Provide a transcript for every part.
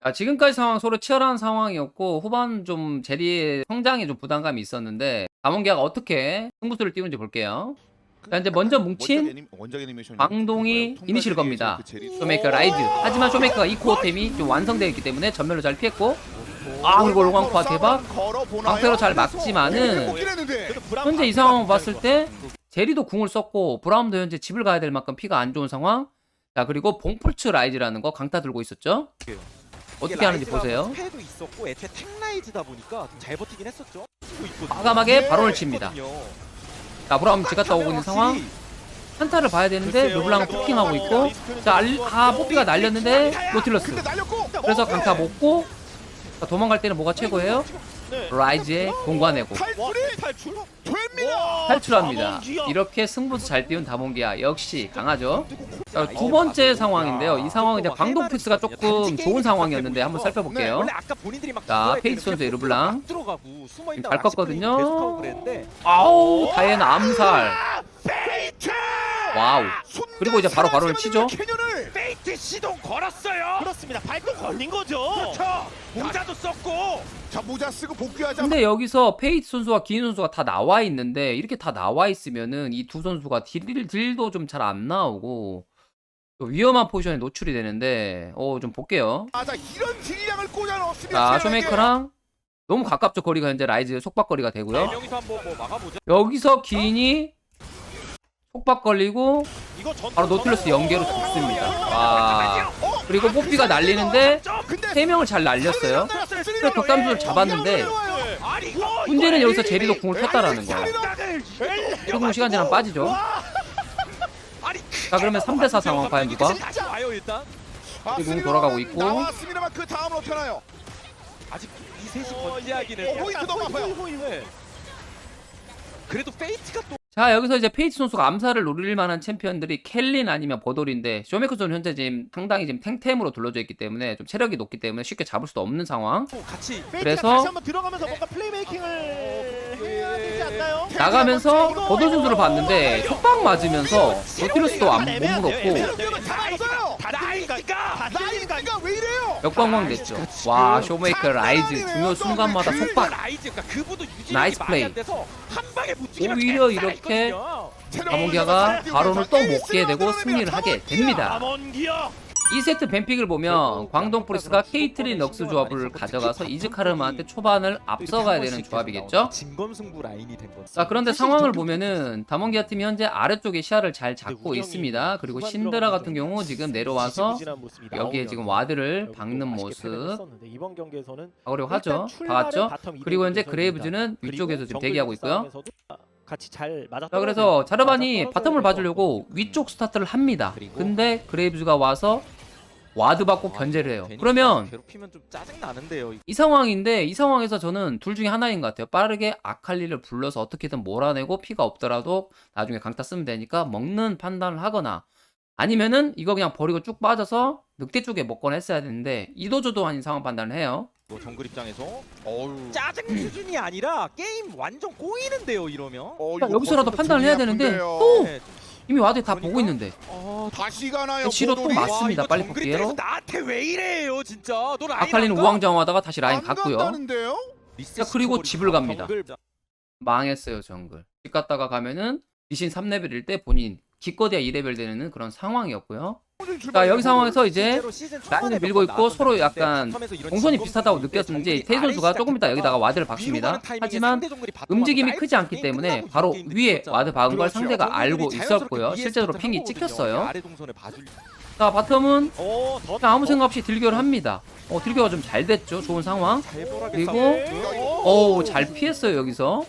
지금까지 상황 서로 치열한 상황이었고 후반 좀 제리의 성장에 좀 부담감이 있었는데 담원기아가 어떻게 승부수를 띄우는지 볼게요. 자, 이제 먼저 뭉친 광동이 이니시를 겁니다. 쇼메이커 라이즈. 하지만 쇼메이커가 이 코어템이 좀 완성되어 있기 때문에 전멸로 잘 피했고, 그리고 로광코아 대박 방패로 잘 막지만은 현재 이 상황을 봤을 때 제리도 궁을 썼고 브라움도 현재 집을 가야 될 만큼 피가 안 좋은 상황. 자, 그리고 봉풀츠 라이즈라는 거 강타 들고 있었죠. 어떻게 하는지 보세요. 패도 있었고 애초에 탱라이즈다 보니까 잘 버티긴 했었죠. 과감하게 바론을 칩니다. 자, 브라움 집 갔다 오고 있는 상황. 한타를 봐야 되는데 르블랑은 포킹하고 있고, 자, 뽀삐가 날렸는데 노틸러스. 그래서 강타 먹고, 자, 도망갈 때는 뭐가 최고예요? 라이즈의 공관내고 탈출합니다. 이렇게 승부수 잘 띄운 다몬기아 역시 강하죠. 자, 두 번째 상황인데요. 이 상황은 이제 광동 프리스가 조금 좋은 상황이었는데 한번 살펴볼게요. 자, 페이지 선수의 르블랑 지금 잘 껐거든요. 아우, 다이애나 암살. 와우. 그리고 이제 바로 바론을 치죠. 페이트 시동 걸었어요. 그렇습니다. 발동 걸린 거죠. 그렇죠. 모자도 썼고. 자, 모자 쓰고 복귀하자. 근데 여기서 페이트 선수와 기인 선수가 다 나와 있는데 이렇게 다 나와 있으면은 이 두 선수가 딜도 좀 잘 안 나오고 위험한 포지션에 노출이 되는데 좀 볼게요. 자, 이런 딜량을 꽂아 넣었으면 자, 쇼메이커랑 너무 가깝죠. 거리가 현재 라이즈 속박거리가 되고요. 명이서 한번 뭐 막아보자. 여기서 기인이 속박 걸리고 이거 바로 노틸러스 연계로 죽습니다. 와. 그리고 뽀삐가 날리는데 세 명을 잘 날렸어요. 그래서 격담수를 잡았는데 문제는 여기서 제리도 궁을 켰다라는 거예요. 조금 시간 지나면 빠지죠. 자, 그러면 3대4 상황 과연 누가? 와요 일단. 공 돌아가고 있고. 나왔습니다만 그 다음은 어떻게 하나요? 아직 이 셋이 건재하기는 포인트 너무 아파요. 그래도 페이트가 또 자, 여기서 이제 페이지 선수가 암살을 노릴 만한 챔피언들이 켈린 아니면 버돌인데 쇼메이커 선수는 현재 지금 상당히 지금 탱템으로 둘러져 있기 때문에 좀 체력이 높기 때문에 쉽게 잡을 수도 없는 상황. 같이 그래서 다시 한번 들어가면서 뭔가 플레이메이킹을 해야 되지 않나요? 나가면서 버돌 선수를 봤는데 속박 맞으면서 노틸러스도 못 물었고 나이가 왜 이래요? 역광광 됐죠. 와, 쇼메이커 라이즈 중요 순간마다 속박. 라이즈가 그분도 유지력이 나이스 플레이. 많이 안 돼서 한 방에 붙이기가 오히려 됐다 이렇게 있거든요. 담원기아가 바론을 또 먹게 되고 승리를 하게 됩니다. 담원기아. 2세트 뱀픽을 보면 광동 프리스가 케이트린 럭스 조합을 가져가서 이즈카르마한테 초반을 앞서가야 되는 조합이겠죠? 진검승부 라인이 된 거죠. 자, 그런데 상황을 보면은 담원기아 팀이 현재 아래쪽에 시야를 잘 잡고 있습니다. 그리고 신드라 같은 경우 지금 내려와서 여기에 지금 와드를 박는 모습 이번 경기에서는 하려고 하죠. 박았죠? 그리고 현재 그레이브즈는 위쪽에서 지금 대기하고 있고요. 같이 잘 맞아. 자, 그래서 자르반이 바텀을 봐주려고 위쪽 스타트를 합니다. 근데 그레이브즈가 와서 와드 받고 견제를 해요. 그러면 괴롭히면 좀 짜증 나는데요. 이 상황인데 이 상황에서 저는 둘 중에 하나인 것 같아요. 빠르게 아칼리를 불러서 어떻게든 몰아내고 피가 없더라도 나중에 강타 쓰면 되니까 먹는 판단을 하거나, 아니면은 이거 그냥 버리고 쭉 빠져서 늑대 쪽에 먹거나 했어야 되는데 이도저도 아닌 상황 판단을 해요. 정글 입장에서 어우. 짜증 수준이 아니라 게임 완전 꼬이는데요 이러면. 자, 여기서라도 판단을 해야 되는데 또 이미 와드에 다 보고 있는데 다시 가나요? 시로 또 보돌이? 맞습니다. 빨리 볼게요. 나한테 왜 이래요 진짜. 너 라인 아칼리는 우왕좌왕하다가 다시 라인 안 갔고요. 간다는데요? 자, 그리고 집을 갑니다. 정글. 망했어요, 정글. 집 갔다가 가면은 리신 3레벨일 때 본인 기껏해야 2레벨 되는 그런 상황이었고요. 자, 여기 상황에서 이제 라인을 밀고 있고 서로 약간 동선이 비슷하다고 느꼈는지 테이 선수가 조금 이따 여기다가 와드를 박습니다. 하지만 움직임이 크지 않기 때문에 바로 위에 와드 박은 걸 상대가 알고 있었고요. 실제로 핑이 찍혔어요. 자, 바텀은 아무 생각 없이 딜교를 합니다. 딜교가 좀 잘 됐죠. 좋은 상황. 그리고 잘 피했어요. 여기서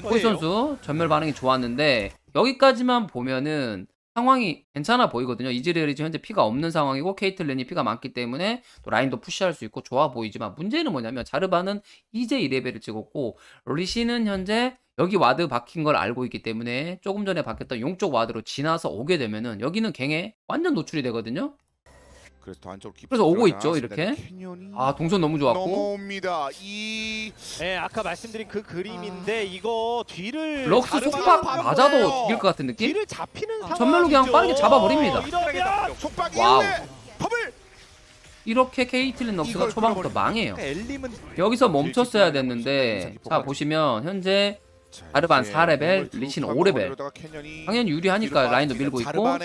호이 선수 전멸 반응이 좋았는데 여기까지만 보면은 상황이 괜찮아 보이거든요. 이즈리얼이 현재 피가 없는 상황이고 케이틀린이 피가 많기 때문에 또 라인도 푸시할 수 있고 좋아 보이지만, 문제는 뭐냐면 자르바는 이제 2레벨을 찍었고 리시는 현재 여기 와드 박힌 걸 알고 있기 때문에 조금 전에 박혔던 용쪽 와드로 지나서 오게 되면은 여기는 갱에 완전 노출이 되거든요. 그래서 오고 있죠, 이렇게. 동선 너무 좋았고. 넘어옵니다. 네, 아까 말씀드린 그 그림인데 이거 뒤를 럭스 속박 맞아도 죽일 것 같은 느낌? 뒤를 잡히는 상황. 전멸로 그냥 빠르게 잡아버립니다. 속박 와우. 이후에 컵을 이렇게 KT 린럭스가 이걸 초반부터 끌어버리면- 망해요. 엘림은 여기서 멈췄어야 됐는데 자 보시면 현재 자르반 4레벨, 리신 5레벨. 당연히 유리하니까 라인도 밀고 있고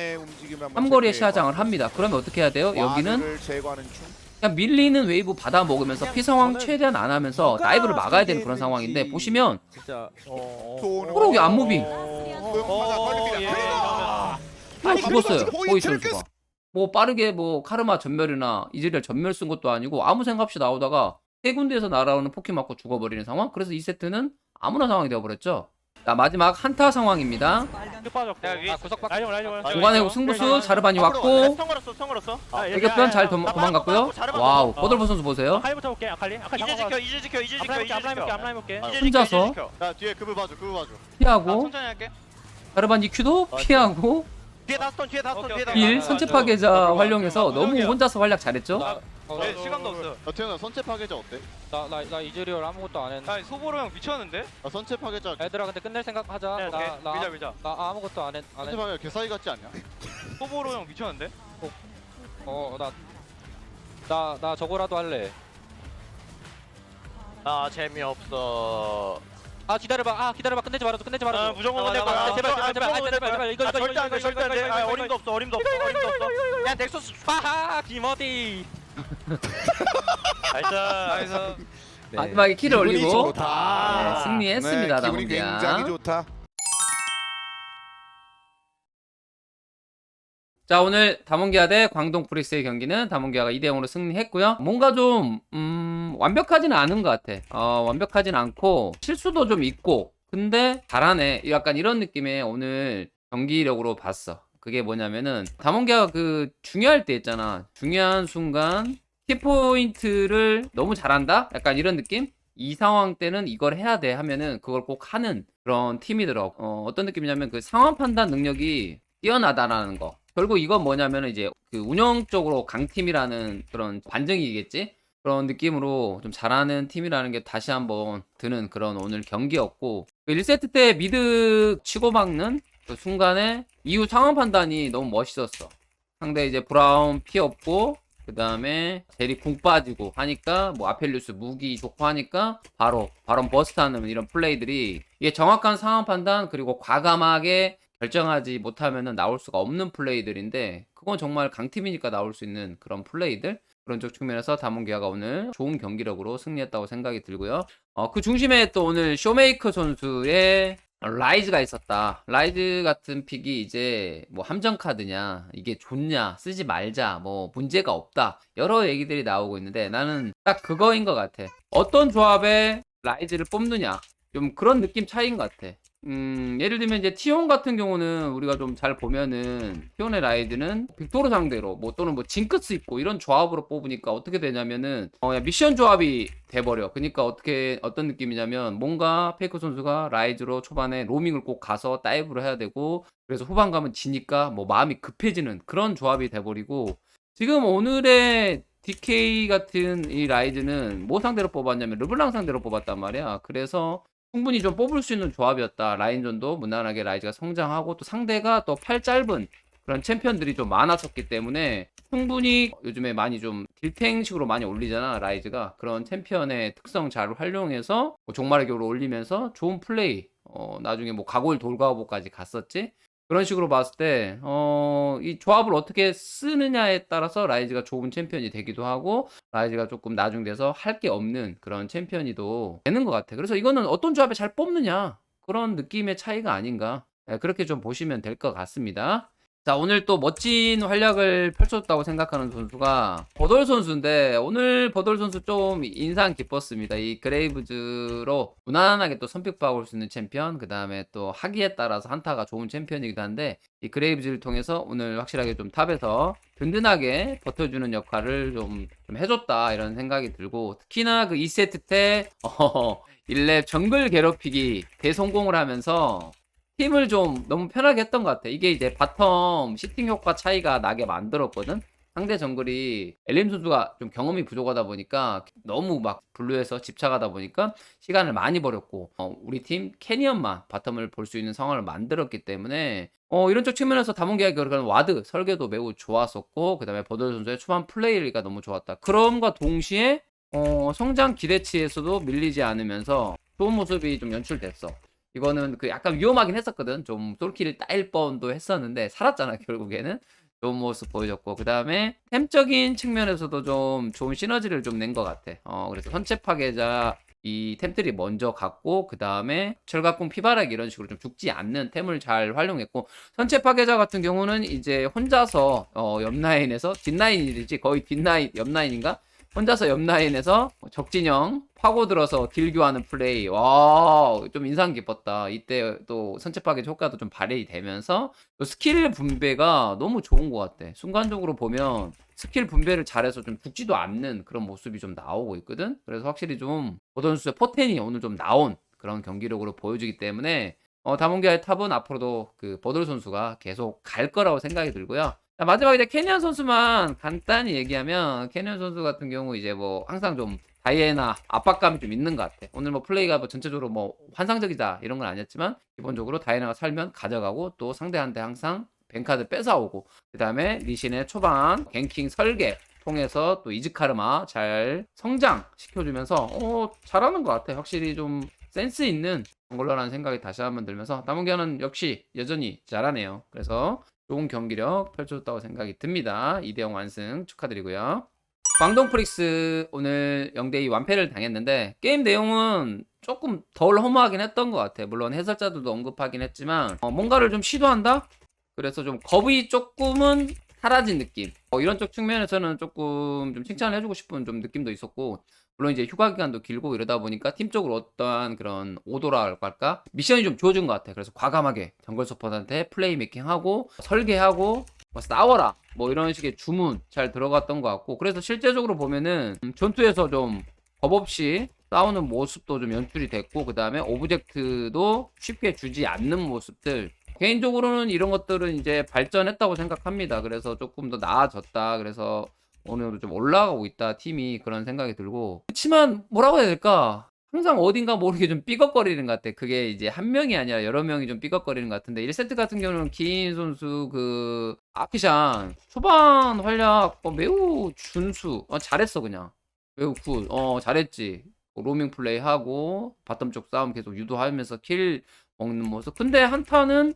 삼거리에 시야장을 합니다. 그러면 어떻게 해야 돼요? 여기는 그냥 밀리는 웨이브 받아 먹으면서 피 상황 최대한 안 하면서 다이브를 막아야 되는 그런 상황인데 보시면 진짜 프로기 안 무빙. 예, 이거 죽었어요. 호이 선수가. 뭐 빠르게 뭐 카르마 전멸이나 이즈리얼 전멸 쓴 것도 아니고 아무 생각 없이 나오다가 세 군데에서 날아오는 포켓 맞고 죽어버리는 상황. 그래서 이 세트는 아무나 상황이 되어버렸죠. 자 마지막 한타 상황입니다. 중간에 승부수 자르반이 왔고 성 걸었어. 대격변 잘 도망갔고요. 와우 버돌버 선수 보세요. 이제 지켜. 혼자서 야 뒤에 그브 봐줘 피하고 천천히 할게. 자르반 EQ도 피하고 뒤에 다스톤 빌 선체 파괴자 활용해서 너무 혼자서 활약 잘했죠. 네, 시간도 없어. 야 태현아 선체 파괴자 어때? 나 이즈리얼 아무것도 안 했는데. 아, 소보로 형 미쳤는데? 나 선체 파괴자 얘들아 근데 끝낼 생각 하자. 네, 오케이. 밀자. 나 아무것도 안 했. 선체 파괴자 개사기 같지 않냐? 소보로 형 미쳤는데? 나 저거라도 할래. 아, 재미없어. 기다려봐 끝내지 말아줘. 아, 무조건 끝낼 거야. 제발 이거 절대 안 돼. 아, 어림도 없어. 야, 넥서스 하하 김어디. 나이스. 마지막에 키를 올리고 좋다. 네, 승리했습니다. 기분이 다몽기아. 굉장히 좋다. 자 오늘 다몽기아 대 광동 프리스의 경기는 다몽기아가 2대0으로 승리했고요. 뭔가 좀 완벽하지는 않은 것 같아. 완벽하진 않고 실수도 좀 있고 근데 잘하네. 약간 이런 느낌의 오늘 경기력으로 봤어. 그게 뭐냐면은 다몽기아가 그 중요할 때 있잖아. 중요한 순간 키포인트를 너무 잘한다? 약간 이런 느낌? 이 상황 때는 이걸 해야 돼 하면은 그걸 꼭 하는 그런 팀이더라고. 어떤 느낌이냐면 그 상황 판단 능력이 뛰어나다라는 거. 결국 이건 뭐냐면 이제 그 운영적으로 강팀이라는 그런 반증이겠지? 그런 느낌으로 좀 잘하는 팀이라는 게 다시 한번 드는 그런 오늘 경기였고 1세트 때 미드 치고 박는 그 순간에 이후 상황 판단이 너무 멋있었어. 상대 이제 브라운 피 없고 그 다음에 제리 궁 빠지고 하니까 뭐 아펠리우스 무기 좋고 하니까 바로 버스트하는 이런 플레이들이 이게 정확한 상황 판단 그리고 과감하게 결정하지 못하면 나올 수가 없는 플레이들인데 그건 정말 강팀이니까 나올 수 있는 그런 플레이들 그런 쪽 측면에서 다몽기아가 오늘 좋은 경기력으로 승리했다고 생각이 들고요. 그 중심에 또 오늘 쇼메이커 선수의 라이즈가 있었다. 라이즈 같은 픽이 이제 뭐 함정 카드냐 이게 좋냐 쓰지 말자 뭐 문제가 없다 여러 얘기들이 나오고 있는데 나는 딱 그거인 것 같아. 어떤 조합에 라이즈를 뽑느냐 좀 그런 느낌 차이인 것 같아. 예를 들면 이제 티온 같은 경우는 우리가 좀 잘 보면은 티온의 라이드는 빅토르 상대로 뭐 또는 뭐 징크스 있고 이런 조합으로 뽑으니까 어떻게 되냐면은 미션 조합이 돼버려. 그러니까 어떤 느낌이냐면 뭔가 페이커 선수가 라이즈로 초반에 로밍을 꼭 가서 다이브를 해야 되고 그래서 후반 가면 지니까 뭐 마음이 급해지는 그런 조합이 돼버리고 지금 오늘의 DK 같은 이 라이즈는 뭐 상대로 뽑았냐면 르블랑 상대로 뽑았단 말이야. 그래서 충분히 좀 뽑을 수 있는 조합이었다. 라인전도 무난하게 라이즈가 성장하고 또 상대가 또 팔 짧은 그런 챔피언들이 좀 많았었기 때문에 충분히 요즘에 많이 좀 딜탱식으로 많이 올리잖아 라이즈가. 그런 챔피언의 특성 잘 활용해서 뭐 종말의 교로 올리면서 좋은 플레이 나중에 뭐 가골 돌가보까지 갔었지. 그런 식으로 봤을 때 이 조합을 어떻게 쓰느냐에 따라서 라이즈가 좋은 챔피언이 되기도 하고 라이즈가 조금 나중 돼서 할 게 없는 그런 챔피언이도 되는 것 같아. 그래서 이거는 어떤 조합에 잘 뽑느냐 그런 느낌의 차이가 아닌가 그렇게 좀 보시면 될 것 같습니다. 자 오늘 또 멋진 활약을 펼쳤다고 생각하는 선수가 버돌 선수인데 오늘 버돌 선수 좀 인상 깊었습니다. 이 그레이브즈로 무난하게 또 선픽박을 수 있는 챔피언 그 다음에 또 하기에 따라서 한타가 좋은 챔피언이기도 한데 이 그레이브즈를 통해서 오늘 확실하게 좀 탑에서 든든하게 버텨주는 역할을 좀 해줬다 이런 생각이 들고 특히나 그 2세트 때 1렙 정글 괴롭히기 대성공을 하면서 팀을 좀 너무 편하게 했던 것 같아. 이게 이제 바텀 시팅 효과 차이가 나게 만들었거든. 상대 정글이 엘림 선수가 좀 경험이 부족하다 보니까 너무 막 블루에서 집착하다 보니까 시간을 많이 버렸고 우리 팀 캐니언만 바텀을 볼 수 있는 상황을 만들었기 때문에 이런 쪽 측면에서 다문계약 그런 와드 설계도 매우 좋았었고 그다음에 버들 선수의 초반 플레이가 너무 좋았다. 그럼과 동시에 성장 기대치에서도 밀리지 않으면서 좋은 모습이 좀 연출됐어. 이거는 그 약간 위험하긴 했었거든. 좀 솔킬을 따일 뻔도 했었는데 살았잖아 결국에는. 좋은 모습 보여줬고 그 다음에 템적인 측면에서도 좀 좋은 시너지를 좀 낸 것 같아. 그래서 선체 파괴자 이 템들이 먼저 갔고 그 다음에 철갑궁 피바라기 이런 식으로 좀 죽지 않는 템을 잘 활용했고 선체 파괴자 같은 경우는 이제 혼자서 옆라인에서 뒷라인이지 거의 뒷라인 옆라인인가? 혼자서 옆라인에서 적진영 파고들어서 딜교하는 플레이. 와, 좀 인상 깊었다. 이때 또 선체 파괴 효과도 좀 발휘 되면서 또 스킬 분배가 너무 좋은 것 같아. 순간적으로 보면 스킬 분배를 잘해서 좀 죽지도 않는 그런 모습이 좀 나오고 있거든. 그래서 확실히 좀 버더 선수의 포텐이 오늘 좀 나온 그런 경기력으로 보여주기 때문에 다문계의 탑은 앞으로도 그 버더 선수가 계속 갈 거라고 생각이 들고요. 자, 마지막에 이제 캐니언 선수만 간단히 얘기하면 캐니언 선수 같은 경우 이제 뭐 항상 좀 다이애나 압박감이 좀 있는 것 같아. 오늘 뭐 플레이가 뭐 전체적으로 뭐 환상적이다 이런 건 아니었지만 기본적으로 다이애나가 살면 가져가고 또 상대한테 항상 뱅카드 뺏어오고 그 다음에 리신의 초반 갱킹 설계 통해서 또 이즈카르마 잘 성장시켜주면서 잘하는 것 같아. 확실히 좀 센스 있는 정글러라는 생각이 다시 한번 들면서 다문계는 역시 여전히 잘하네요. 그래서 좋은 경기력 펼쳐줬다고 생각이 듭니다. 2대0 완승 축하드리고요. 광동 프릭스 오늘 0대2 완패를 당했는데 게임 내용은 조금 덜 허무하긴 했던 것 같아. 물론 해설자들도 언급하긴 했지만 뭔가를 좀 시도한다? 그래서 좀 겁이 조금은 사라진 느낌. 이런 쪽 측면에서는 조금 좀 칭찬을 해주고 싶은 좀 느낌도 있었고 물론 이제 휴가 기간도 길고 이러다 보니까 팀적으로 어떠한 그런 오도라고 할까? 미션이 좀 주어진 것 같아. 그래서 과감하게 정글 서포트한테 플레이 메이킹하고 설계하고 뭐 싸워라 뭐 이런 식의 주문 잘 들어갔던 것 같고 그래서 실제적으로 보면은 전투에서 좀 겁 없이 싸우는 모습도 좀 연출이 됐고 그 다음에 오브젝트도 쉽게 주지 않는 모습들 개인적으로는 이런 것들은 이제 발전했다고 생각합니다. 그래서 조금 더 나아졌다. 그래서 어느 정도 좀 올라가고 있다 팀이 그런 생각이 들고 그렇지만 뭐라고 해야 될까 항상 어딘가 모르게 좀 삐걱거리는 것 같아. 그게 이제 한 명이 아니라 여러 명이 좀 삐걱거리는 것 같은데 1세트 같은 경우는 기인 선수 그 아키샨 초반 활약 매우 준수 잘했어. 그냥 매우 굿 잘했지. 로밍 플레이 하고 바텀 쪽 싸움 계속 유도하면서 킬 먹는 모습. 근데 한타는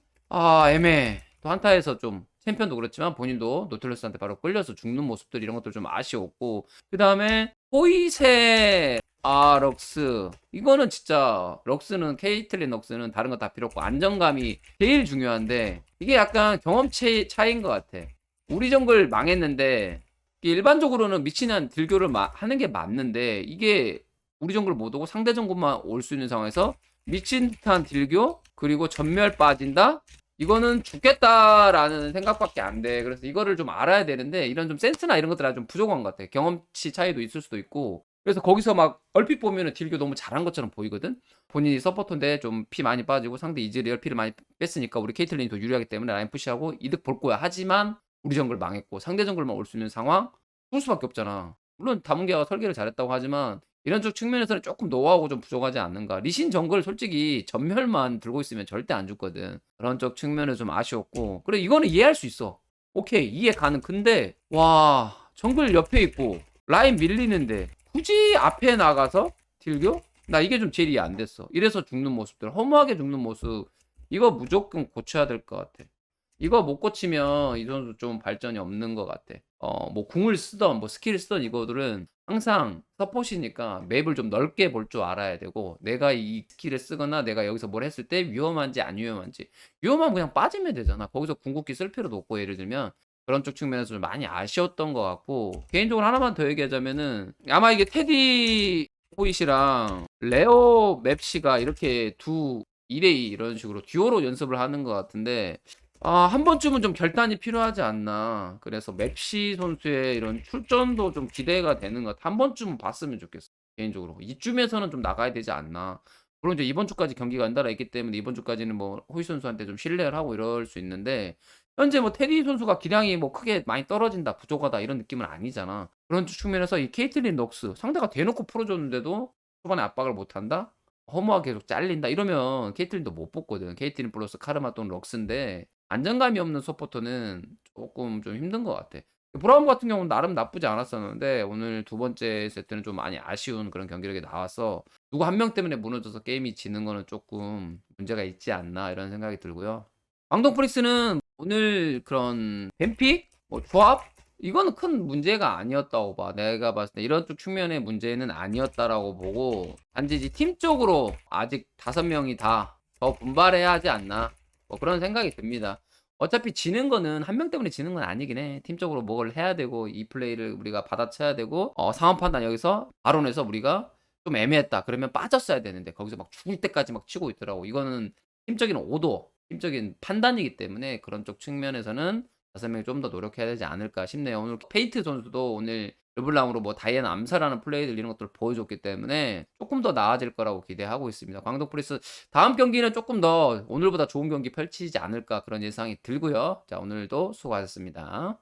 애매해. 또 한타에서 좀 챔피언도 그렇지만 본인도 노틀러스한테 바로 끌려서 죽는 모습들 이런 것들 좀 아쉬웠고 그 다음에 포이세 럭스 이거는 진짜 럭스는 케이틀린 럭스는 다른 거 다 필요 없고 안정감이 제일 중요한데 이게 약간 경험치 차이인 것 같아. 우리 정글 망했는데 일반적으로는 미친한 딜교를 하는 게 맞는데 이게 우리 정글 못 오고 상대 정글만 올 수 있는 상황에서 미친 듯한 딜교 그리고 전멸 빠진다? 이거는 죽겠다라는 생각밖에 안 돼. 그래서 이거를 좀 알아야 되는데 이런 좀 센스나 이런 것들이 좀 부족한 것 같아. 경험치 차이도 있을 수도 있고 그래서 거기서 막 얼핏 보면은 딜교 너무 잘한 것처럼 보이거든. 본인이 서포터인데 좀 피 많이 빠지고 상대 이즈리얼 피를 많이 뺐으니까 우리 케이틀린이 더 유리하기 때문에 라인 푸시하고 이득 볼 거야. 하지만 우리 정글 망했고 상대 정글만 올 수 있는 상황 죽을 수밖에 없잖아. 물론 다문계가 설계를 잘했다고 하지만 이런 쪽 측면에서는 조금 노하우가 좀 부족하지 않는가. 리신 정글 솔직히 전멸만 들고 있으면 절대 안 죽거든. 그런 쪽 측면에서 좀 아쉬웠고 그래 이거는 이해할 수 있어. 오케이 이해 가능. 근데 와 정글 옆에 있고 라인 밀리는데 굳이 앞에 나가서 딜교? 나 이게 좀 제일 이해 안 됐어. 이래서 죽는 모습들 허무하게 죽는 모습 이거 무조건 고쳐야 될 것 같아. 이거 못 고치면 이 선수 좀 발전이 없는 것 같아. 뭐 궁을 쓰던 뭐 스킬을 쓰던 이거들은 항상 서폿이니까 맵을 좀 넓게 볼 줄 알아야 되고 내가 이 스킬을 쓰거나 내가 여기서 뭘 했을 때 위험한지 안 위험한지 위험하면 그냥 빠지면 되잖아. 거기서 궁극기 쓸 필요도 없고 예를 들면 그런 쪽 측면에서 좀 많이 아쉬웠던 것 같고 개인적으로 하나만 더 얘기하자면은 아마 이게 테디 호잇이랑 레오 맵시가 이렇게 2대2 이런 식으로 듀오로 연습을 하는 것 같은데 한 번쯤은 좀 결단이 필요하지 않나. 그래서 맵시 선수의 이런 출전도 좀 기대가 되는 것 같아. 한 번쯤은 봤으면 좋겠어. 개인적으로. 이쯤에서는 좀 나가야 되지 않나. 물론 이제 이번 주까지 경기가 연달아 있기 때문에 이번 주까지는 뭐 호이 선수한테 좀 신뢰를 하고 이럴 수 있는데 현재 뭐 테디 선수가 기량이 뭐 크게 많이 떨어진다, 부족하다 이런 느낌은 아니잖아. 그런 측면에서 이 케이틀린 럭스 상대가 대놓고 풀어줬는데도 초반에 압박을 못한다? 허무하게 계속 잘린다 이러면 케이틀린도 못 뽑거든. 케이틀린 플러스 카르마 또는 럭스인데 안정감이 없는 서포터는 조금 좀 힘든 것 같아. 브라운 같은 경우는 나름 나쁘지 않았었는데 오늘 두 번째 세트는 좀 많이 아쉬운 그런 경기력이 나와서 누구 한 명 때문에 무너져서 게임이 지는 거는 조금 문제가 있지 않나 이런 생각이 들고요. 광동 프릭스는 오늘 그런 뱀픽, 뭐 조합 이거는 큰 문제가 아니었다고 봐. 내가 봤을 때 이런 쪽 측면의 문제는 아니었다라고 보고 단지 이제 팀적으로 아직 5명이 다 더 분발해야 하지 않나 뭐 그런 생각이 듭니다. 어차피 지는 거는 한 명 때문에 지는 건 아니긴 해. 팀적으로 뭘 해야 되고 이 플레이를 우리가 받아쳐야 되고 상황 판단 여기서 바론에서 우리가 좀 애매했다. 그러면 빠졌어야 되는데 거기서 막 죽을 때까지 막 치고 있더라고. 이거는 팀적인 오도, 팀적인 판단이기 때문에 그런 쪽 측면에서는 5명이 좀 더 노력해야 되지 않을까 싶네요. 오늘 페이트 선수도 오늘 르블랑으로 뭐 다이애나 암살하는 플레이들 이런 것들을 보여줬기 때문에 조금 더 나아질 거라고 기대하고 있습니다. 광동 프리스 다음 경기는 조금 더 오늘보다 좋은 경기 펼치지 않을까 그런 예상이 들고요. 자, 오늘도 수고하셨습니다.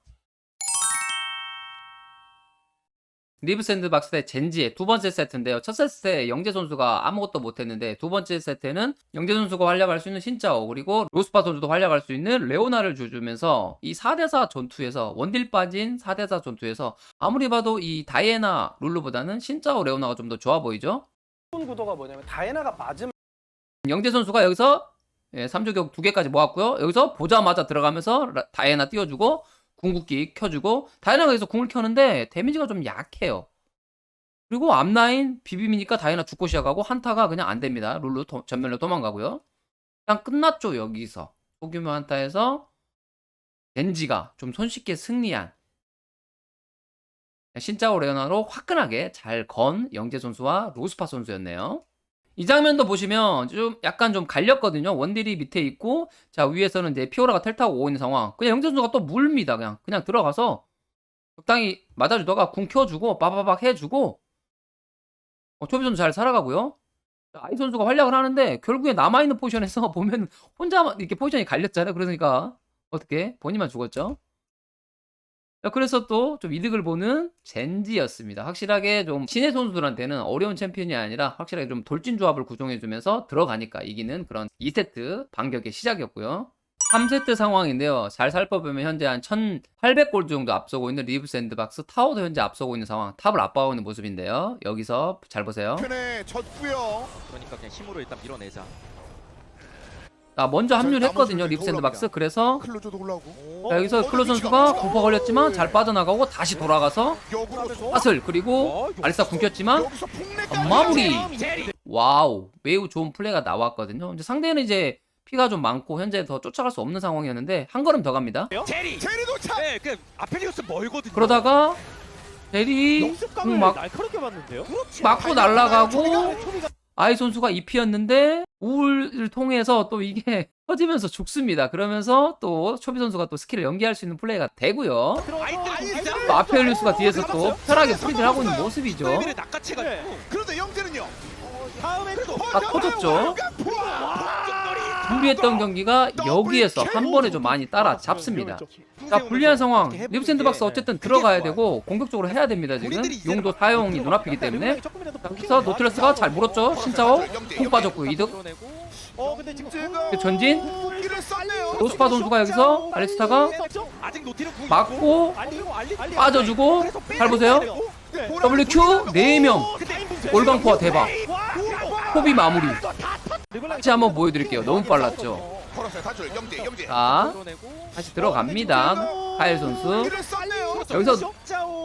리브 샌드박스 대 젠지의 두 번째 세트인데요. 첫 세트에 영재 선수가 아무것도 못했는데 두 번째 세트는 영재 선수가 활약할 수 있는 신짜오 그리고 로스파 선수도 활약할 수 있는 레오나를 주면서 이 4대4 전투에서 원딜 빠진 4대4 전투에서 아무리 봐도 이 다이애나 룰루보다는 신짜오 레오나가 좀 더 좋아 보이죠? 구도가 뭐냐면 다이애나가 맞으면 영재 선수가 여기서 3주격 2개까지 모았고요. 여기서 보자마자 들어가면서 다이애나 띄워주고 궁극기 켜주고 다이애나가 여기서 궁을 켜는데 데미지가 좀 약해요. 그리고 앞라인 비비미니까 다이애나 죽고 시작하고 한타가 그냥 안됩니다. 룰루 전멸로 도망가고요. 그냥 끝났죠. 여기서 소규모 한타에서 젠지가 좀 손쉽게 승리한 신짜오 레오나로 화끈하게 잘 건 영재 선수와 로스파 선수였네요. 이 장면도 보시면 좀 약간 좀 갈렸거든요. 원딜이 밑에 있고 자 위에서는 이제 피오라가 텔 타고 오고 있는 상황. 그냥 영재 선수가 또 물입니다. 그냥 들어가서 적당히 맞아주다가 궁 켜주고 빠바박 해주고 초비 선수 잘 살아가고요. 아이 선수가 활약을 하는데 결국에 남아있는 포지션에서 보면 혼자 이렇게 포지션이 갈렸잖아요. 그러니까 어떻게 본인만 죽었죠. 그래서 또 좀 이득을 보는 젠지였습니다. 확실하게 좀 신의 선수들한테는 어려운 챔피언이 아니라 확실하게 좀 돌진 조합을 구성해주면서 들어가니까 이기는 그런 2세트 반격의 시작이었고요. 3세트 상황인데요. 잘 살펴보면 현재 한 1800골드 정도 앞서고 있는 리브 샌드박스 타워도 현재 앞서고 있는 상황. 탑을 압박하고 있는 모습인데요. 여기서 잘 보세요. 편에 쳤고요. 그러니까 그냥 힘으로 일단 밀어내자. 자, 먼저 합류를 했거든요. 리브 샌드박스. 그래서 클로저도 올라오고. 자, 여기서 클로 선수가 공포 걸렸지만 잘 빠져나가고 다시 돌아가서 역으로 샷을 그리고 알리스타 궁켰지만 여기서 폭내까지. 마무리. 와우, 매우 좋은 플레이가 나왔거든요. 이제 상대는 이제 피가 좀 많고 현재 더 쫓아갈 수 없는 상황이었는데 한 걸음 더 갑니다. 제리 도착. 네, 그 아펠리우스 멀거든요. 그러다가 대리 막 날카롭게 봤는데요? 맞고 날아가고 아이 선수가 2피였는데 우울을 통해서 또 이게 터지면서 죽습니다. 그러면서 또 초비 선수가 또 스킬을 연기할 수 있는 플레이가 되고요. 또 아펠리우스가 뒤에서 또 편하게 프리드를 하고 있는 모습이죠. 레벨을 낚아채가지고. 그런데 영재는요. 다음에 또 다 터졌죠. 불리했던 경기가 여기에서 한 번에 좀 많이 따라잡습니다. 자, 불리한 상황. 리브 샌드박스 어쨌든 들어가야 되고 공격적으로 해야 됩니다. 지금 용도 사용이 눈앞이기 때문에. 여기서 노틀러스가 잘 물었죠. 신짜오 콩 빠졌고 이득. 근데 지금 전진 길을 쐈네요. 로스파 선수가 여기서 알리스타가 아직 노티는 궁 맞고 알리 빠져주고 잘 보세요. WQ 4명 올방포화 대박. 포비 마무리. 다시 한번 보여드릴게요. 너무 빨랐죠. 걸었어요. 다줄 영재. 자, 다시 들어갑니다. 카일 선수. 길을 쐈네요. 여기서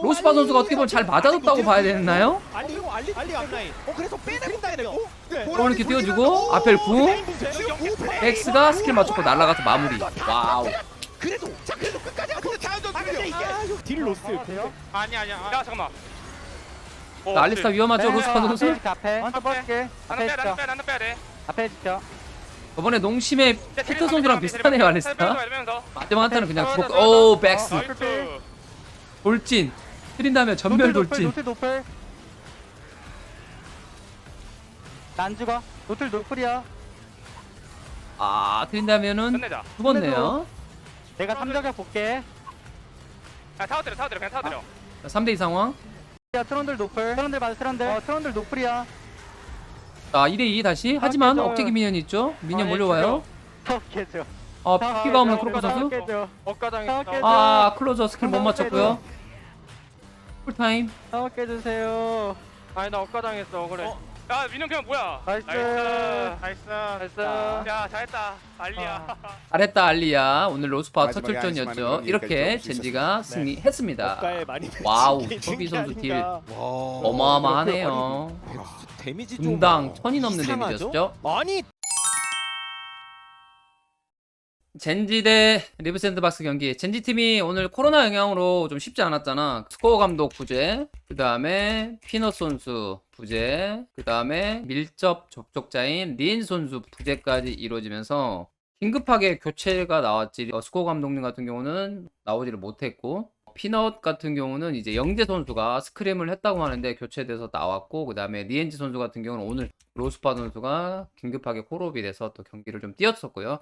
로스파 선수가 어떻게 보면 잘 맞아줬다고 봐야 되나요? 알리 앞라인. 그래서 빼내고 이렇게 띄워주고 아펠 궁. 엑스가 스킬 맞췄고 날아가서 마무리. 와우. 그래도 끝까지 근데 자연전 딜 로스 돼요? 아니야. 야 잠깐만. 자, 알리스타 위험하죠. 로스파 선수. 앞에 먼저 볼게. 앞에 지켜. 나는 빼야 돼. 앞에 지켜. 저번에 농심의 피터 선수랑 비슷하네요. 알리스타. 마지막 한타는 그냥 죽었고. 오, 백스. 돌진. 트린 다음에 전멸 돌진. 노틀 노플. 안 죽어. 노틀 노플이야. 아, 트린 다음에는 끝내자. 죽었네요. 내가 3저격 볼게. 야 타워 때려 그냥 타워 때려. 3대2 상황. 야 트런들 노플. 트런들 맞아 트런들. 트런들 노플이야. 자 2대2 다시. 하지만 깨져요. 억제기 미니언이 있죠. 미니언 몰려와요. 타워 깨져. 피가 없는 크로코 선수. 깨져. 억가당했어. 타워 깨져. 아 클로저 스킬 못 맞췄고요. 풀타임. 타워 깨주세요. 아니 나 억가당했어 그래. 야 민영 그냥 뭐야? 나이스. 나이스. 자. 야 잘했다 알리야. 잘했다 알리야. 오늘 로스파 첫 마지막에 출전이었죠. 안심하는 이렇게 건 여기까지 젠지가 승리했습니다. 억가에 많이 와우 맺힌 게 소비 선수 딜 아닌가. 어마어마하네요. 데미지 좀 분당 1000이 넘는 이상하죠? 데미지였죠. 아니 젠지 대 리브 샌드박스 경기. 젠지 팀이 오늘 코로나 영향으로 좀 쉽지 않았잖아. 스코어 감독 부재, 그 다음에 피넛 선수 부재, 그 다음에 밀접 접촉자인 린 선수 부재까지 이루어지면서 긴급하게 교체가 나왔지. 스코어 감독님 같은 경우는 나오지를 못했고, 피넛 같은 경우는 이제 영재 선수가 스크림을 했다고 하는데 교체돼서 나왔고, 그 다음에 리엔지 선수 같은 경우는 오늘 로스파 선수가 긴급하게 콜업이 돼서 또 경기를 좀 뛰었었고요.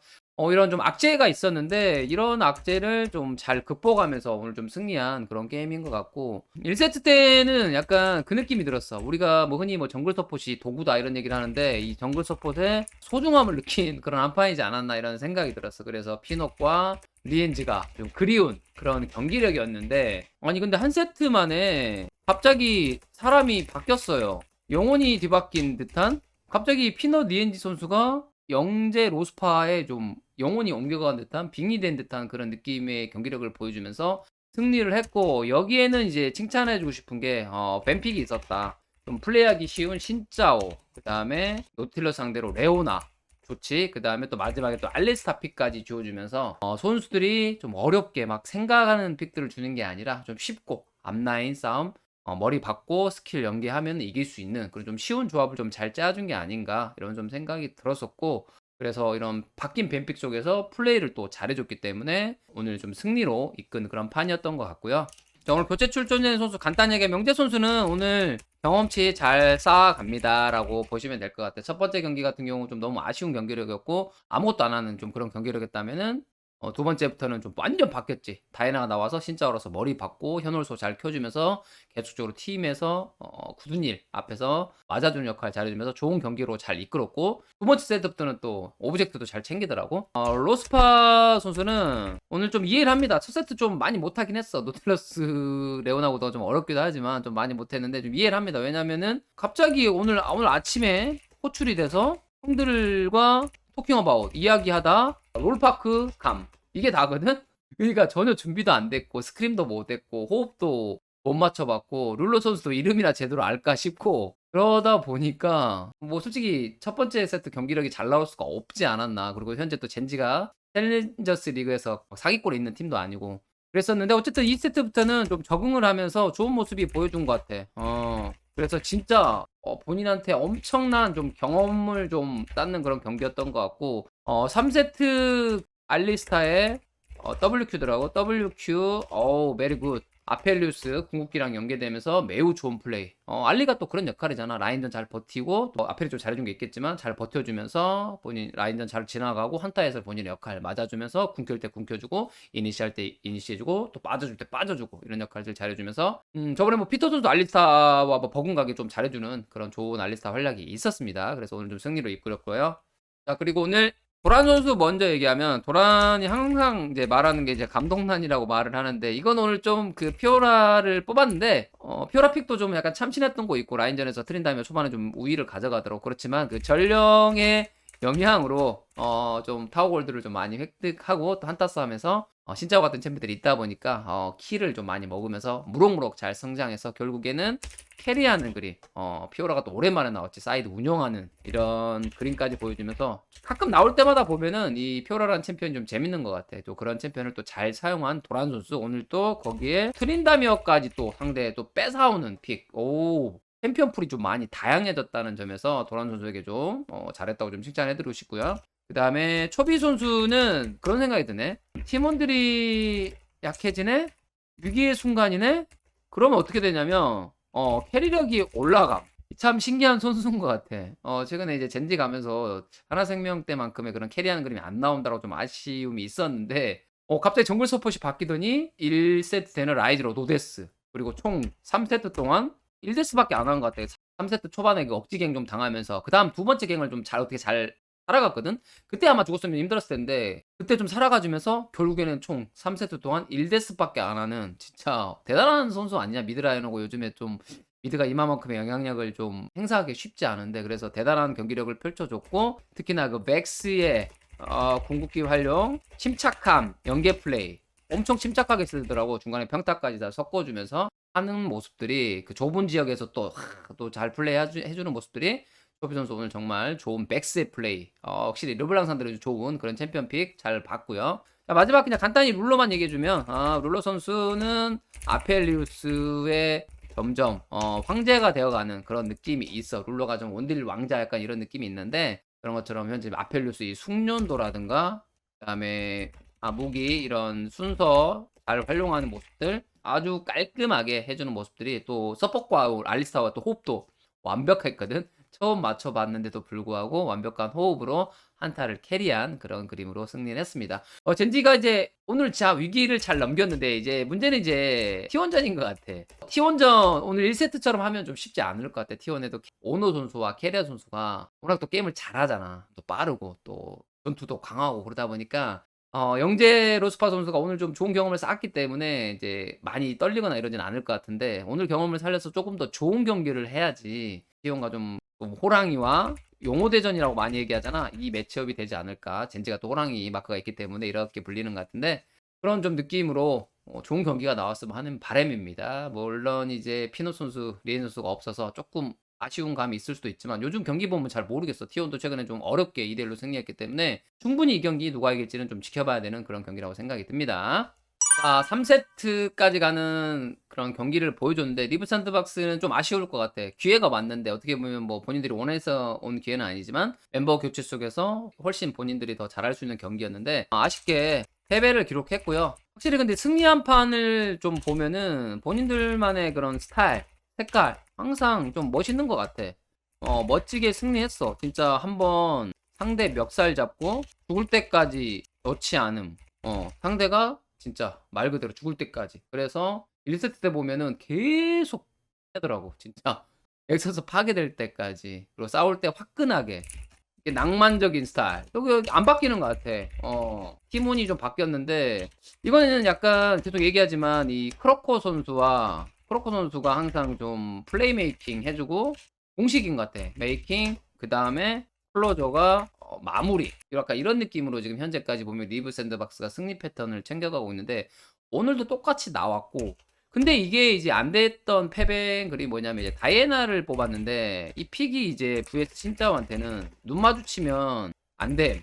이런 좀 악재가 있었는데 이런 악재를 좀 잘 극복하면서 오늘 좀 승리한 그런 게임인 것 같고, 1세트 때는 약간 그 느낌이 들었어. 우리가 뭐 흔히 뭐 정글 서폿이 도구다 이런 얘기를 하는데 이 정글 서폿의 소중함을 느낀 그런 한판이지 않았나 이런 생각이 들었어. 그래서 피넛과 리엔즈가 좀 그리운 그런 경기력이었는데, 아니 근데 한 세트 만에 갑자기 사람이 바뀌었어요. 영혼이 뒤바뀐 듯한, 갑자기 피넛 리엔지 선수가 영재 로스파에 좀 영혼이 옮겨간 듯한, 빙이 된 듯한 그런 느낌의 경기력을 보여주면서 승리를 했고, 여기에는 이제 칭찬해주고 싶은 게 뱀픽이 있었다. 좀 플레이하기 쉬운 신짜오, 그 다음에 노틸러스 상대로 레오나 좋지. 그 다음에 또 마지막에 또 알리스타 픽까지 주어주면서 선수들이 좀 어렵게 막 생각하는 픽들을 주는 게 아니라 좀 쉽고 앞라인 싸움 머리 받고 스킬 연계하면 이길 수 있는 그런 좀 쉬운 조합을 좀 잘 짜준 게 아닌가 이런 좀 생각이 들었었고, 그래서 이런 바뀐 뱀픽 속에서 플레이를 또 잘해줬기 때문에 오늘 좀 승리로 이끈 그런 판이었던 것 같고요. 자, 오늘 교체 출전된 선수 간단히 얘기하면 명재 선수는 오늘 경험치 잘 쌓아갑니다 라고 보시면 될 것 같아요. 첫 번째 경기 같은 경우 좀 너무 아쉬운 경기력이었고 아무것도 안 하는 좀 그런 경기력이었다면은 두 번째부터는 좀 완전 바뀌었지. 다이나가 나와서 신짜오로서 머리 받고 현월소 잘 켜주면서 계속적으로 팀에서 굳은 일 앞에서 맞아주는 역할 잘해주면서 좋은 경기로 잘 이끌었고, 두 번째 세트부터는 또 오브젝트도 잘 챙기더라고. 로스파 선수는 오늘 좀 이해를 합니다. 첫 세트 좀 많이 못하긴 했어. 노틸러스 레온하고도 좀 어렵기도 하지만 좀 많이 못했는데 좀 이해를 합니다. 왜냐면은 갑자기 오늘 아침에 호출이 돼서 형들과 토킹 어바웃 이야기하다 롤파크 감 이게 다거든? 그러니까 전혀 준비도 안 됐고 스크림도 못 했고 호흡도 못 맞춰봤고 룰러 선수도 이름이나 제대로 알까 싶고, 그러다 보니까 뭐 솔직히 첫 번째 세트 경기력이 잘 나올 수가 없지 않았나. 그리고 현재 또 젠지가 챌린저스 리그에서 사기골에 있는 팀도 아니고 그랬었는데, 어쨌든 2세트부터는 좀 적응을 하면서 좋은 모습이 보여준 것 같아. 그래서 진짜 본인한테 엄청난 좀 경험을 좀 쌓는 그런 경기였던 것 같고, 3세트 알리스타의 WQ더라고. WQ 메리 굿. 아펠리우스 궁극기랑 연계되면서 매우 좋은 플레이. 알리가 또 그런 역할이잖아. 라인전 잘 버티고, 또 아펠이 좀 잘해준 게 있겠지만 잘 버텨주면서 본인 라인전 잘 지나가고 한타에서 본인의 역할 맞아주면서 궁킬 때 궁켜주고 이니시할 때 이니시해주고 또 빠져줄 때 빠져주고 이런 역할들 잘해주면서 저번에 뭐 피터 선수 알리스타와 뭐 버금가게 좀 잘해주는 그런 좋은 알리스타 활약이 있었습니다. 그래서 오늘 좀 승리로 이끌었고요. 자, 그리고 오늘 도란 선수 먼저 얘기하면, 도란이 항상 이제 말하는 게 이제 감동란이라고 말을 하는데, 이건 오늘 좀 그 피오라를 뽑았는데, 피오라 픽도 좀 약간 참신했던 거 있고, 라인전에서 트린다이면 초반에 좀 우위를 가져가더라고. 그렇지만 그 전령의 영향으로 좀 타워골드를 좀 많이 획득하고 또 한타 싸움에서 신짜오 같은 챔피들이 있다 보니까 키를 좀 많이 먹으면서 무럭무럭 잘 성장해서 결국에는 캐리하는 그림, 피오라가 또 오랜만에 나왔지. 사이드 운영하는 이런 그림까지 보여주면서 가끔 나올 때마다 보면은 이 피오라라는 챔피언이 좀 재밌는 것 같아. 또 그런 챔피언을 또 잘 사용한 도란 선수, 오늘 또 거기에 트린다미어까지 또 상대 또 뺏어오는 픽. 챔피언 풀이 좀 많이 다양해졌다는 점에서 도란 선수에게 좀 잘했다고 좀 칭찬해드리고 싶고요. 그 다음에 초비 선수는 그런 생각이 드네. 팀원들이 약해지네? 위기의 순간이네? 그러면 어떻게 되냐면 캐리력이 올라감. 참 신기한 선수인 것 같아. 최근에 이제 젠지 가면서 하나생명 때만큼의 그런 캐리하는 그림이 안 나온다고 좀 아쉬움이 있었는데, 갑자기 정글 서폿이 바뀌더니 1세트 되는 라이즈로 노데스 그리고 총 3세트 동안 1데스밖에 안 한 것 같아요. 3세트 초반에 그 억지갱 좀 당하면서 그 다음 두 번째 갱을 좀 어떻게 잘 살아갔거든. 그때 아마 죽었으면 힘들었을 텐데 그때 좀 살아가주면서 결국에는 총 3세트 동안 1데스밖에 안 하는 진짜 대단한 선수 아니냐. 미드라이너고 요즘에 좀 미드가 이만큼의 영향력을 좀 행사하기 쉽지 않은데 그래서 대단한 경기력을 펼쳐줬고 특히나 그 맥스의 궁극기 활용, 침착함, 연계 플레이 엄청 침착하게 쓰더라고. 중간에 평타까지 다 섞어주면서 하는 모습들이 그 좁은 지역에서 또 잘 플레이 해주는 모습들이 초비 선수 오늘 정말 좋은 백스의 플레이 확실히 르블랑 상대로 좋은 그런 챔피언 픽 잘 봤고요. 자, 마지막 그냥 간단히 룰러만 얘기해주면 룰러 선수는 아펠리우스의 점점 황제가 되어가는 그런 느낌이 있어. 룰러가 좀 원딜 왕자 약간 이런 느낌이 있는데 그런 것처럼 현재 아펠리우스 이 숙련도라든가 그다음에 무기 이런 순서 잘 활용하는 모습들 아주 깔끔하게 해주는 모습들이 또 서폿과 알리스타와 또 호흡도 완벽했거든. 처음 맞춰봤는데도 불구하고 완벽한 호흡으로 한타를 캐리한 그런 그림으로 승리를 했습니다. 젠지가 이제 오늘 진짜 위기를 잘 넘겼는데 이제 문제는 이제 T1전인 것 같아. T1전 오늘 1세트처럼 하면 좀 쉽지 않을 것 같아. T1에도 오노 선수와 캐리아 선수가 워낙 또 게임을 잘하잖아. 또 빠르고 또 전투도 강하고 그러다 보니까 영재 로스파 선수가 오늘 좀 좋은 경험을 쌓았기 때문에 이제 많이 떨리거나 이러진 않을 것 같은데 오늘 경험을 살려서 조금 더 좋은 경기를 해야지 T1과 좀 호랑이와 용호대전이라고 많이 얘기하잖아. 이 매치업이 되지 않을까. 젠지가 또 호랑이 마크가 있기 때문에 이렇게 불리는 것 같은데 그런 좀 느낌으로 좋은 경기가 나왔으면 하는 바람입니다. 물론 이제 피노 선수, 리엔 선수가 없어서 조금 아쉬운 감이 있을 수도 있지만 요즘 경기 보면 잘 모르겠어. T1도 최근에 좀 어렵게 2대1로 승리했기 때문에 충분히 이 경기 누가 이길지는 좀 지켜봐야 되는 그런 경기라고 생각이 듭니다. 자, 3세트까지 가는 그런 경기를 보여줬는데 리브 샌드박스는 좀 아쉬울 것 같아. 기회가 왔는데 어떻게 보면 뭐 본인들이 원해서 온 기회는 아니지만 멤버 교체 속에서 훨씬 본인들이 더 잘할 수 있는 경기였는데 아쉽게 패배를 기록했고요. 확실히 근데 승리 한 판을 좀 보면은 본인들만의 그런 스타일, 색깔 항상 좀 멋있는 것 같아. 멋지게 승리했어. 진짜 한번 상대 멱살 잡고 죽을 때까지 놓지 않음. 상대가 진짜 말 그대로 죽을 때까지. 그래서 1세트 때 보면은 계속 하더라고. 진짜 엑서스 파괴될 때까지. 그리고 싸울 때 화끈하게. 이게 낭만적인 스타일. 여기 안 바뀌는 것 같아. 팀운이 좀 바뀌었는데 이거는 약간 계속 얘기하지만 이 크로코 선수가 항상 좀 플레이메이킹 해주고 공식인 것 같아. 메이킹 그 다음에 클로저가 마무리 약간 이런 느낌으로 지금 현재까지 보면 리브 샌드박스가 승리 패턴을 챙겨가고 있는데 오늘도 똑같이 나왔고 근데 이게 이제 안 됐던 패배인 그림이 뭐냐면 이제 다이애나를 뽑았는데 이 픽이 이제 VS 신짜오한테는 눈 마주치면 안 돼.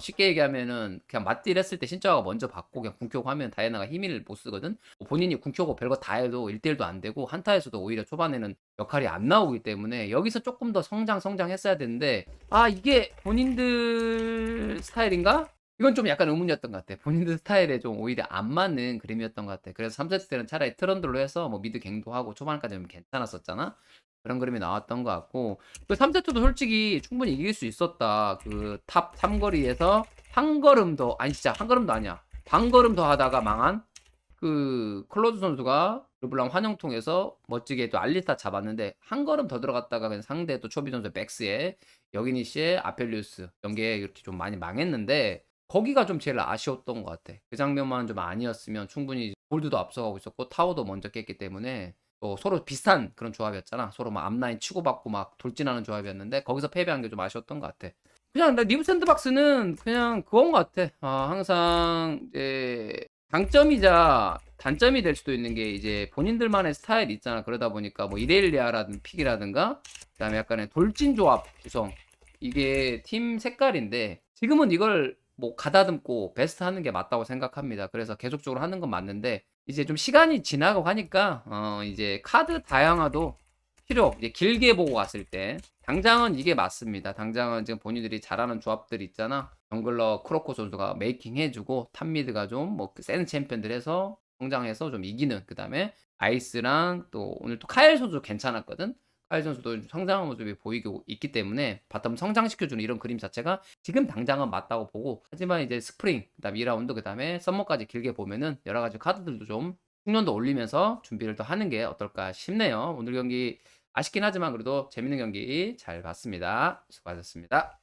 쉽게 얘기하면은 그냥 맞딜 했을 때 신짜오가 먼저 받고 그냥 궁켜고 하면 다이애나가 힘을 못 쓰거든. 본인이 궁켜고 별거 다 해도 1대1도 안 되고 한타에서도 오히려 초반에는 역할이 안 나오기 때문에 여기서 조금 더 성장했어야 되는데 이게 본인들 스타일인가? 이건 좀 약간 의문이었던 것 같아. 본인들 스타일에 좀 오히려 안 맞는 그림이었던 것 같아. 그래서 3세트 때는 차라리 트런들로 해서 뭐 미드 갱도 하고 초반까지는 괜찮았었잖아. 그런 그림이 나왔던 것 같고 그 3세트도 솔직히 충분히 이길 수 있었다. 그 탑 3거리에서 한 걸음 더 진짜 한 걸음도 아니야. 반 걸음 더 하다가 망한 그 클로드 선수가 르블랑 환영통에서 멋지게 또 알리스타 잡았는데 한 걸음 더 들어갔다가 그냥 상대 또 초비 선수 백스에 여기니시의 아펠리우스 연계에 이렇게 좀 많이 망했는데 거기가 좀 제일 아쉬웠던 것 같아. 그 장면만 좀 아니었으면 충분히 골드도 앞서가고 있었고 타워도 먼저 깼기 때문에 또 서로 비슷한 그런 조합이었잖아. 서로 막 앞라인 치고받고 막 돌진하는 조합이었는데 거기서 패배한 게 좀 아쉬웠던 것 같아. 그냥 나 리브 샌드박스는 그냥 그건 것 같아. 항상 이제 장점이자 단점이 될 수도 있는 게 이제 본인들만의 스타일이 있잖아. 그러다 보니까 뭐 이레일리아라든 픽이라든가 그다음에 약간의 돌진 조합 구성 이게 팀 색깔인데 지금은 이걸 뭐 가다듬고 베스트 하는 게 맞다고 생각합니다. 그래서 계속적으로 하는 건 맞는데 이제 좀 시간이 지나고 하니까 이제 카드 다양화도 필요 이제 길게 보고 갔을 때 당장은 이게 맞습니다. 당장은 지금 본인들이 잘하는 조합들 있잖아. 정글러 크로코 선수가 메이킹 해주고 탑미드가 좀 뭐 센 챔피언들 해서 성장해서 좀 이기는 그 다음에 아이스랑 또 오늘 또 카엘 선수 괜찮았거든. 카일 선수도 성장한 모습이 보이고 있기 때문에 바텀 성장시켜주는 이런 그림 자체가 지금 당장은 맞다고 보고, 하지만 이제 스프링, 그다음 2라운드, 그다음에 썸머까지 길게 보면은 여러 가지 카드들도 좀 숙련도 올리면서 준비를 더 하는 게 어떨까 싶네요. 오늘 경기 아쉽긴 하지만 그래도 재밌는 경기 잘 봤습니다. 수고하셨습니다.